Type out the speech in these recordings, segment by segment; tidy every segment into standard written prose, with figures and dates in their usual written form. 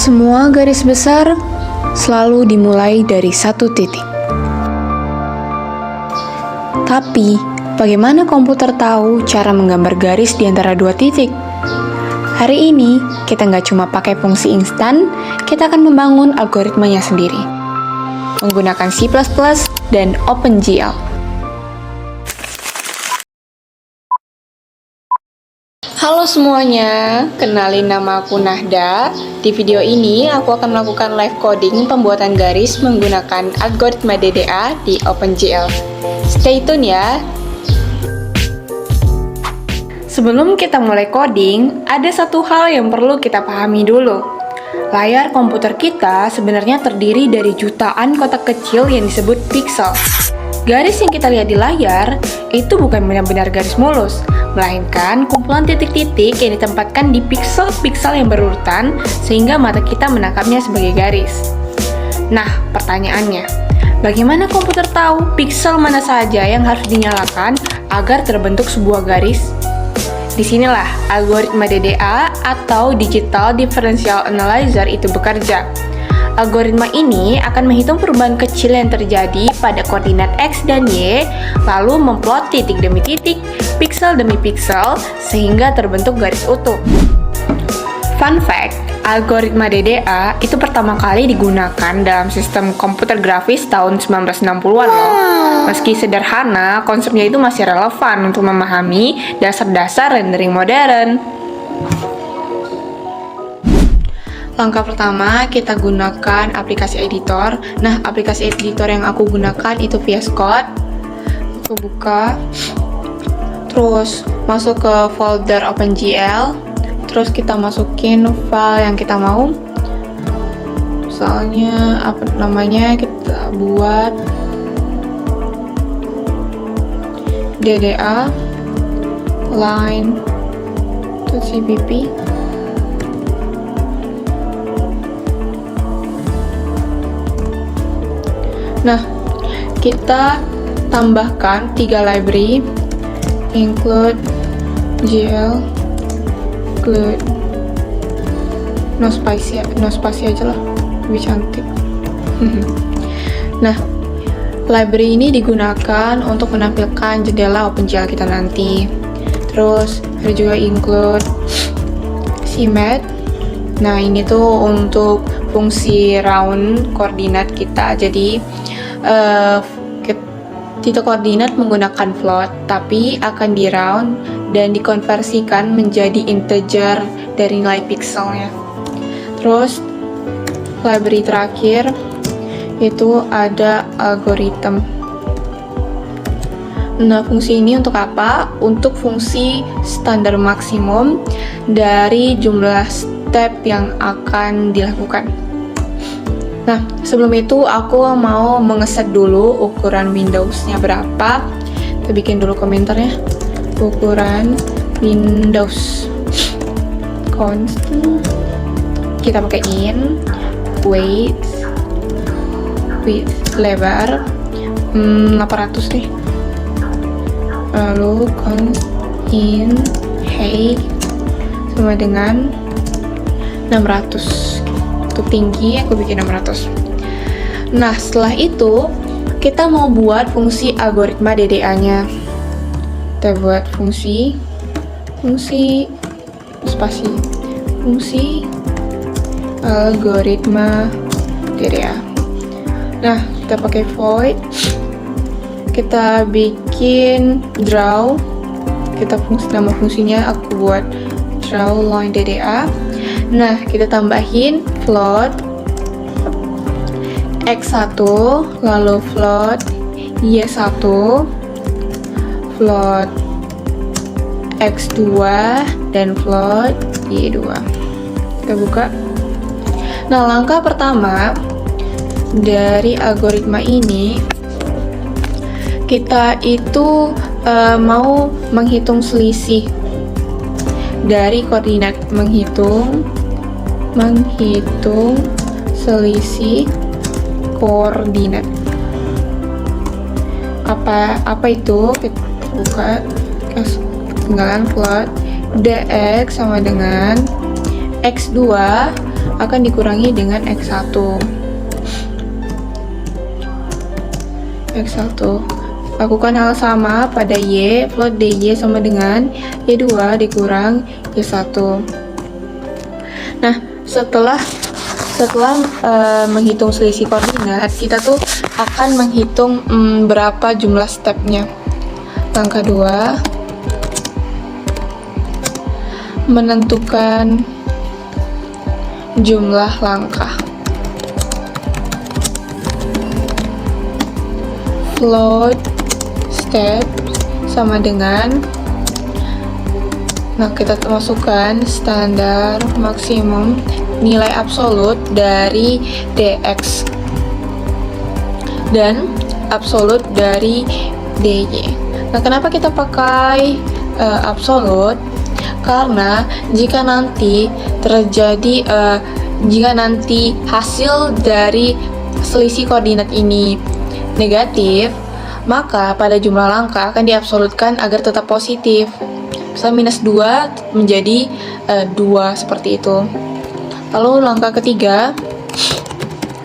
Semua garis besar selalu dimulai dari satu titik. Tapi, bagaimana komputer tahu cara menggambar garis di antara dua titik? Hari ini, kita nggak cuma pakai fungsi instan, kita akan membangun algoritmanya sendiri. Menggunakan C++ dan OpenGL. Halo semuanya, kenalin nama aku Nahda. Di video ini aku akan melakukan live coding pembuatan garis menggunakan algoritma DDA di OpenGL. Stay tune ya. Sebelum kita mulai coding, ada satu hal yang perlu kita pahami dulu. Layar komputer kita sebenarnya terdiri dari jutaan kotak kecil yang disebut pixel. Garis yang kita lihat di layar itu bukan benar-benar garis mulus, melainkan kumpulan titik-titik yang ditempatkan di piksel-piksel yang berurutan sehingga mata kita menangkapnya sebagai garis. Nah, pertanyaannya, bagaimana komputer tahu piksel mana saja yang harus dinyalakan agar terbentuk sebuah garis? Disinilah algoritma DDA atau Digital Differential Analyzer itu bekerja. Algoritma ini akan menghitung perubahan kecil yang terjadi pada koordinat X dan Y, lalu memplot titik demi titik, piksel demi piksel, sehingga terbentuk garis utuh. Fun fact, algoritma DDA itu pertama kali digunakan dalam sistem komputer grafis tahun 1960-an loh. Meski sederhana, konsepnya itu masih relevan untuk memahami dasar-dasar rendering modern. Langkah pertama, kita gunakan aplikasi editor. Nah, aplikasi editor yang aku gunakan itu VS Code. Aku buka, terus masuk ke folder OpenGL, terus kita masukin file yang kita mau. Misalnya, apa namanya, kita buat DDA line.cpp. Nah, kita tambahkan 3 library, include GL, include no space aja lah, lebih cantik. Nah, library ini digunakan untuk menampilkan jendela OpenGL kita nanti. Terus ada juga include CMath. Nah, ini tuh untuk fungsi round koordinat kita. Jadi titik koordinat menggunakan float, tapi akan di round dan dikonversikan menjadi integer dari nilai pixelnya. Terus library terakhir itu ada algoritma. Nah, fungsi ini untuk apa? Untuk fungsi standar maksimum dari jumlah step yang akan dilakukan. Nah, sebelum itu aku mau mengeset dulu ukuran Windows-nya berapa. Kita bikin dulu komentarnya. Ukuran Windows constant. Kita pakai width lebar 800 deh. Lalu height sama dengan 600. Untuk tinggi aku bikin 600. Nah, setelah itu kita mau buat fungsi algoritma DDA-nya. Kita buat fungsi algoritma DDA. Nah, kita pakai void. Kita bikin draw. Nama fungsinya aku buat draw line DDA. Nah, kita tambahin float X1, lalu float Y1, float X2, dan float Y2. Kita buka. Nah, langkah pertama dari algoritma ini, kita itu mau menghitung selisih dari koordinat, menghitung selisih koordinat. Apa itu? Kita buka, ketinggalan plot dx sama dengan x2 akan dikurangi dengan X1. X1. Lakukan hal sama pada Y, float DY sama dengan Y2 dikurang Y1. Nah, setelah menghitung selisih koordinat, kita tuh akan menghitung berapa jumlah stepnya. Langkah 2, menentukan jumlah langkah. Float step sama dengan, nah kita masukkan standar maksimum nilai absolut dari dx dan absolut dari dy. Nah, kenapa kita pakai absolut? Karena jika nanti hasil dari selisih koordinat ini negatif, maka pada jumlah langkah akan diabsolutkan agar tetap positif. Misalnya -2 menjadi 2 seperti itu. Lalu langkah ketiga,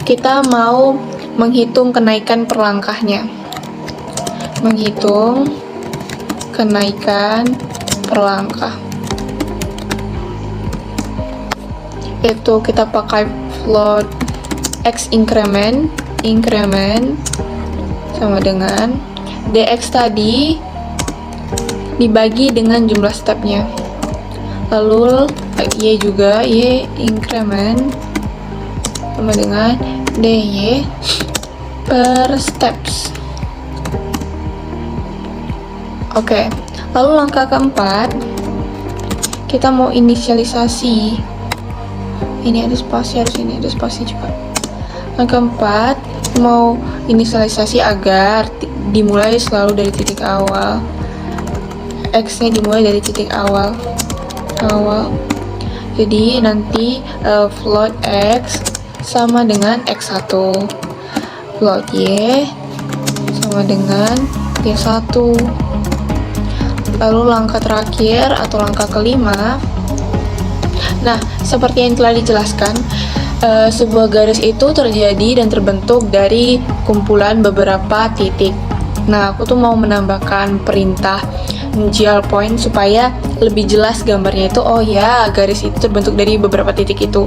kita mau menghitung kenaikan per langkahnya. Menghitung kenaikan per langkah. Itu kita pakai float x increment sama dengan dx tadi dibagi dengan jumlah stepnya. Lalu y juga, y increment sama dengan dy per steps. Oke, lalu langkah keempat, kita mau inisialisasi. Ini ada spasi, harus ini ada spasi juga. Langkah keempat, mau inisialisasi agar dimulai selalu dari titik awal. X-nya dimulai dari titik awal. Jadi nanti float X sama dengan X1, float Y sama dengan Y1. Lalu langkah terakhir atau langkah kelima, nah seperti yang telah dijelaskan, sebuah garis itu terjadi dan terbentuk dari kumpulan beberapa titik. Nah, aku tuh mau menambahkan perintah GL point supaya lebih jelas gambarnya itu. Oh ya, garis itu terbentuk dari beberapa titik itu.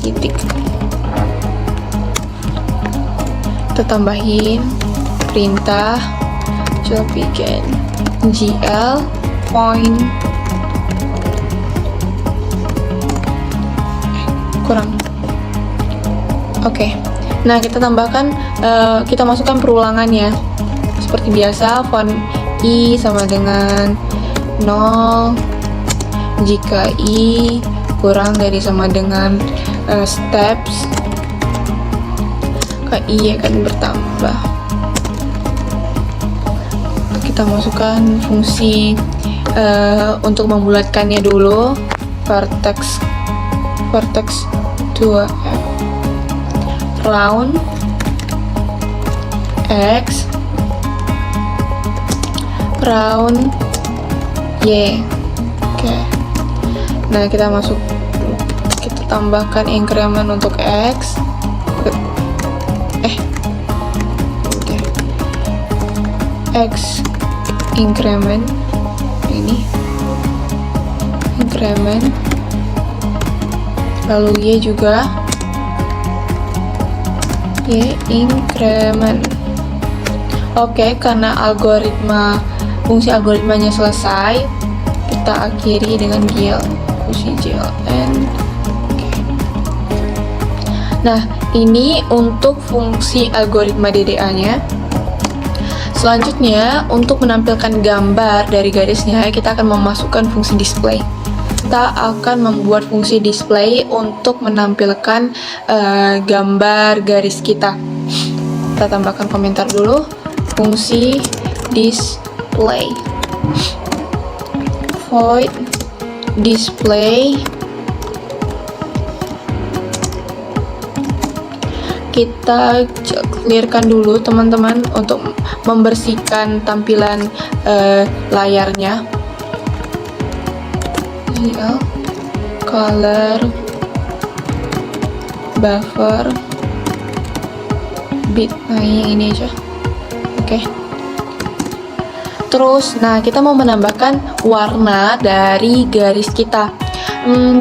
Titik. Kita tambahin perintah coba bikin GL point kurang. Oke. Nah, kita tambahkan, kita masukkan perulangannya. Seperti biasa, font I sama dengan 0 jika I kurang dari sama dengan steps, maka I akan bertambah. Kita masukkan fungsi untuk membulatkannya dulu, vertex 2f round x round y. Oke. Nah, kita tambahkan increment untuk x. X increment ini increment, lalu y juga y increment. Oke, karena fungsi algoritmanya selesai, kita akhiri dengan GL, fungsi GLN. Nah, ini untuk fungsi algoritma DDA-nya. Selanjutnya, untuk menampilkan gambar dari garisnya, kita akan memasukkan fungsi display. Kita akan membuat fungsi display untuk menampilkan gambar garis kita. Kita tambahkan komentar dulu. Fungsi display. Void display. Kita clearkan dulu teman-teman untuk membersihkan tampilan layarnya. GL, color, buffer, bit. Nah, yang ini aja. Oke. Terus, nah kita mau menambahkan warna dari garis kita.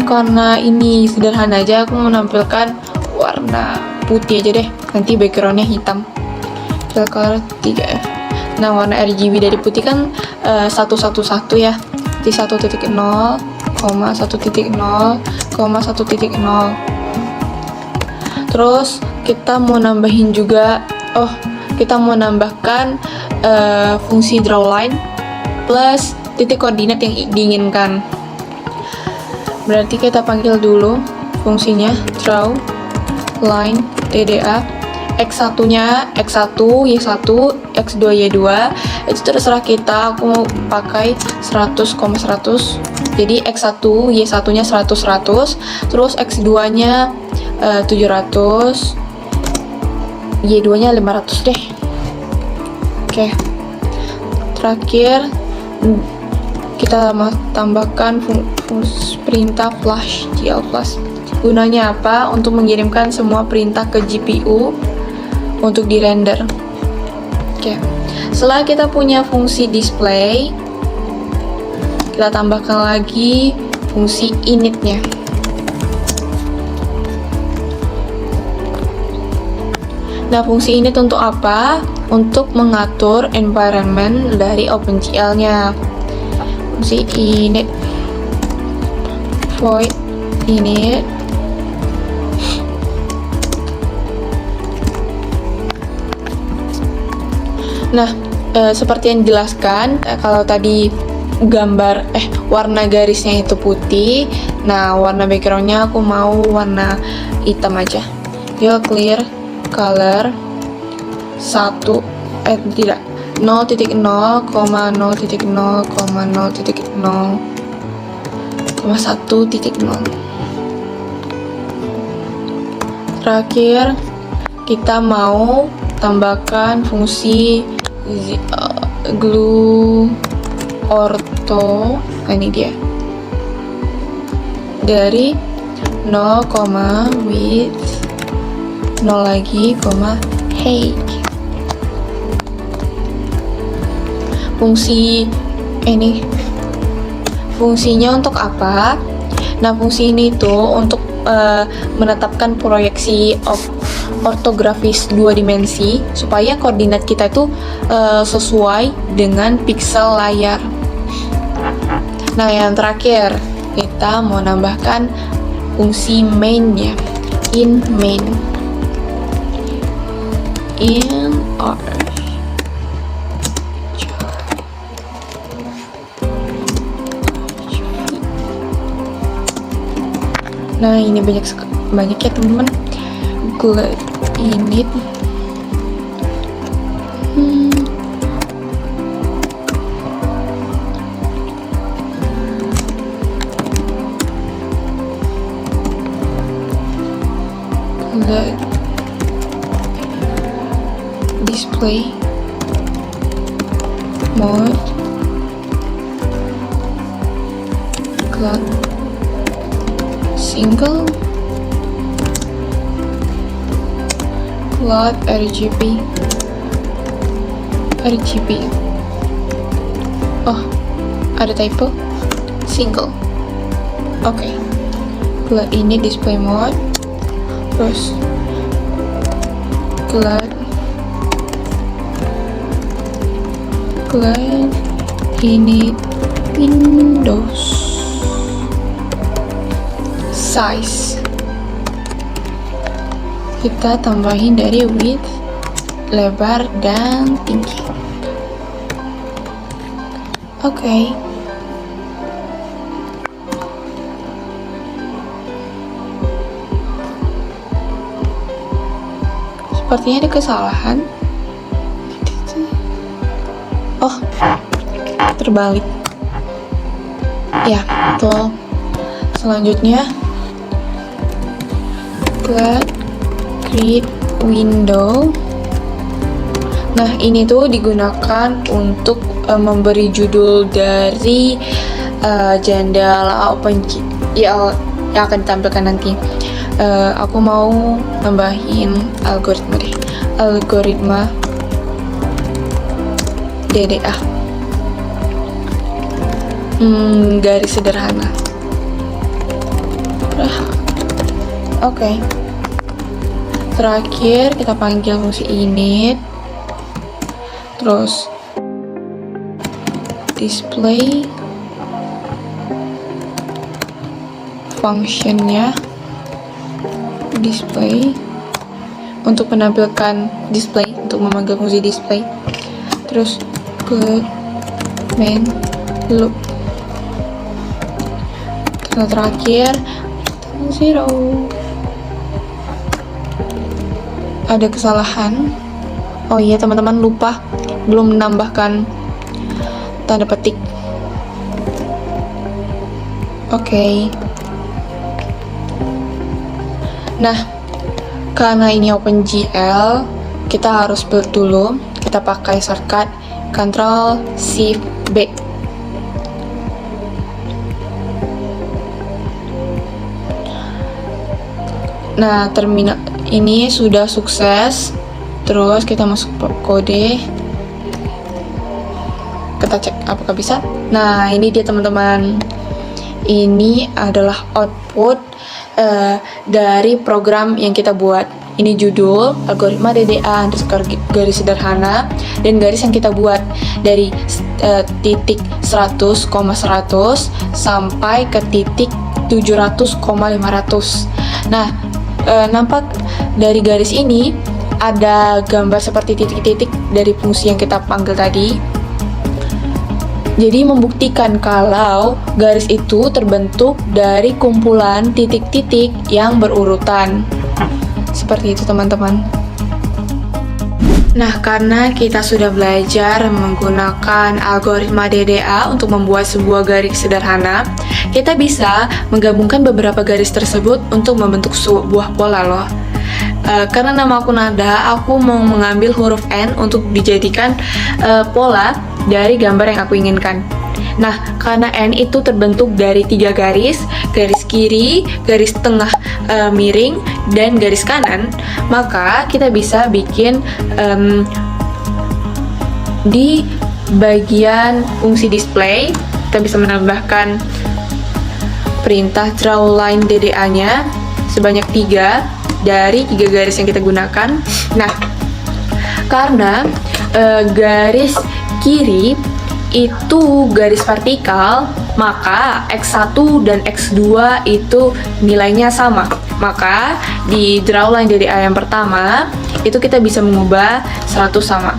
Karena ini sederhana aja, aku mau menampilkan warna putih aja deh. Nanti backgroundnya hitam. Fill color 3F. Nah, warna RGB dari putih kan 111 ya. Di 1.0, 1.0, 1.0. Terus kita mau nambahin juga, kita mau nambahkan fungsi draw line plus titik koordinat yang diinginkan. Berarti kita panggil dulu fungsinya draw line TDA. X1-nya X1, Y1, X2, Y2 itu terserah kita. Aku mau pakai 100,100. Jadi X1, Y1-nya 100, terus X2-nya 700, Y2-nya 500 deh. Oke. Terakhir kita tambahkan perintah flash GL plus. Gunanya apa? Untuk mengirimkan semua perintah ke GPU untuk di render. Oke. Setelah kita punya fungsi display, kita tambahkan lagi fungsi initnya. Nah, fungsi init untuk apa? Untuk mengatur environment dari OpenGL-nya. Fungsi init void init Nah, seperti yang dijelaskan, kalau tadi warna garisnya itu putih, nah warna backgroundnya aku mau warna hitam aja. Yuk, clear color 0.0, 0.0,0,0,0,0,1. Terakhir, kita mau tambahkan fungsi glue ortho. Nah, ini dia. Dari 0, width 0 lagi, height. Fungsinya untuk apa? Nah, fungsi ini tuh untuk menetapkan proyeksi ortografis 2 dimensi supaya koordinat kita itu sesuai dengan pixel layar. Nah, yang terakhir kita mau nambahkan fungsi main-nya. In main, in R. Nah, ini banyak ya teman-teman. Glad init glad display mode glad single glad RGB. Oh, ada typo. Single. Oke. Glad ini display mode. Terus glad ini Windows. Size kita tambahin dari width, lebar, dan tinggi. Oke. Sepertinya ada kesalahan. Oh, terbalik. Ya, betul. Selanjutnya create window. Nah, ini tuh digunakan untuk memberi judul dari jendela OpenGL yang akan ditampilkan nanti. Aku mau nambahin algoritma DDA, garis sederhana. Oke. Terakhir kita panggil fungsi init, terus display functionnya, display untuk menampilkan display, untuk memanggil fungsi display, terus ke main loop. Karena terakhir 0. Ada kesalahan. Oh iya teman-teman, lupa belum menambahkan tanda petik. Oke. Nah, karena ini OpenGL, kita harus build dulu. Kita pakai shortcut Ctrl Shift B. Nah, terminal ini sudah sukses. Terus kita masuk kode. Kita cek apakah bisa. Nah, ini dia teman-teman. Ini adalah output dari program yang kita buat. Ini judul algoritma DDA underscore garis sederhana, dan garis yang kita buat dari titik 100,100 sampai ke titik 700,500. Nah, nampak dari garis ini ada gambar seperti titik-titik dari fungsi yang kita panggil tadi. Jadi membuktikan kalau garis itu terbentuk dari kumpulan titik-titik yang berurutan. Seperti itu teman-teman. Nah, karena kita sudah belajar menggunakan algoritma DDA untuk membuat sebuah garis sederhana, kita bisa menggabungkan beberapa garis tersebut untuk membentuk sebuah pola loh. Karena nama aku Nada, aku mau mengambil huruf N untuk dijadikan pola dari gambar yang aku inginkan. Nah, karena N itu terbentuk dari 3 garis, garis kiri, garis tengah miring, dan garis kanan, maka kita bisa bikin di bagian fungsi display, kita bisa menambahkan perintah draw line DDA-nya sebanyak 3 dari 3 garis yang kita gunakan. Nah, karena garis kiri itu garis vertikal, maka X1 dan X2 itu nilainya sama. Maka di draw line DDA yang pertama itu kita bisa mengubah 100 sama.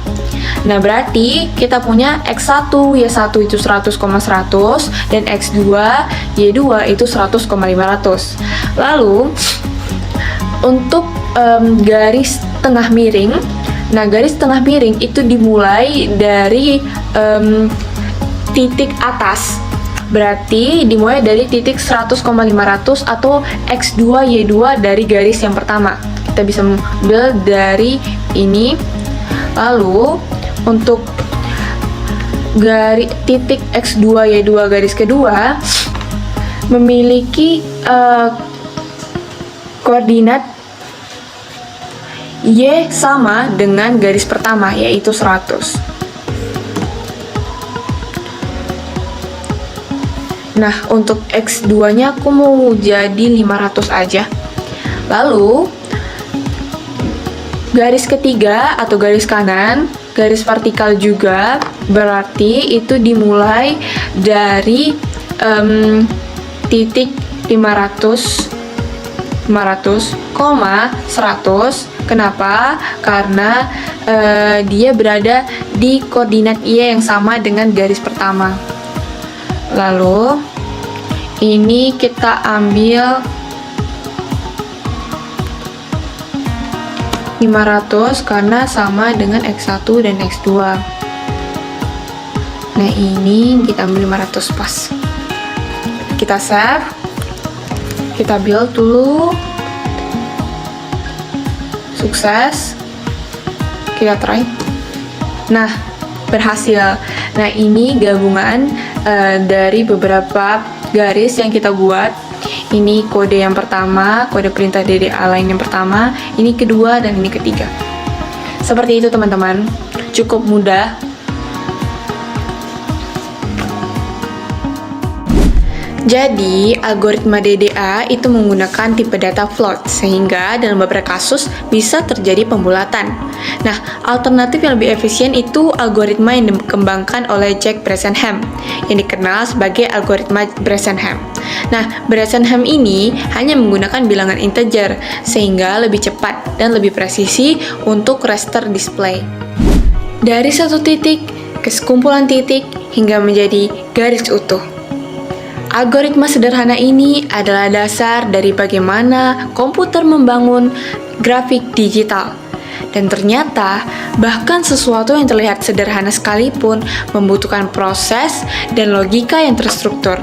Nah, berarti kita punya X1 Y1 itu 100,100 dan X2 Y2 itu 100,500. Lalu untuk garis tengah miring, nah garis tengah miring itu dimulai dari titik atas, berarti dimulai dari titik 100,500 atau X2 Y2 dari garis yang pertama. Kita bisa ambil dari ini. Lalu untuk titik X2 Y2 garis kedua memiliki koordinat Y sama dengan garis pertama, yaitu 100. Nah, untuk X2-nya aku mau jadi 500 aja. Lalu, garis ketiga atau garis kanan, garis vertikal juga, berarti itu dimulai dari titik 500, 100. Kenapa? Karena dia berada di koordinat Y yang sama dengan garis pertama. Lalu ini kita ambil 500 karena sama dengan X1 dan X2. Nah, ini kita ambil 500 pas. Kita save. Kita build dulu. Sukses. Kita try. Nah, berhasil. Nah, ini gabungan dari beberapa garis yang kita buat. Ini kode yang pertama, kode perintah DDA line yang pertama, ini kedua, dan ini ketiga. Seperti itu teman-teman, cukup mudah. Jadi, algoritma DDA itu menggunakan tipe data float, sehingga dalam beberapa kasus bisa terjadi pembulatan. Nah, alternatif yang lebih efisien itu algoritma yang dikembangkan oleh Jack Bressenham, yang dikenal sebagai algoritma Bressenham. Nah, Bressenham ini hanya menggunakan bilangan integer, sehingga lebih cepat dan lebih presisi untuk raster display. Dari satu titik ke sekumpulan titik hingga menjadi garis utuh. Algoritma sederhana ini adalah dasar dari bagaimana komputer membangun grafik digital. Dan ternyata, bahkan sesuatu yang terlihat sederhana sekalipun membutuhkan proses dan logika yang terstruktur.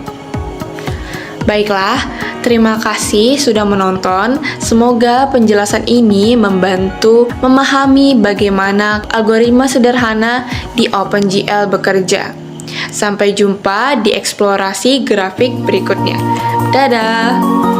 Baiklah, terima kasih sudah menonton. Semoga penjelasan ini membantu memahami bagaimana algoritma sederhana di OpenGL bekerja. Sampai jumpa di eksplorasi grafik berikutnya. Dadah!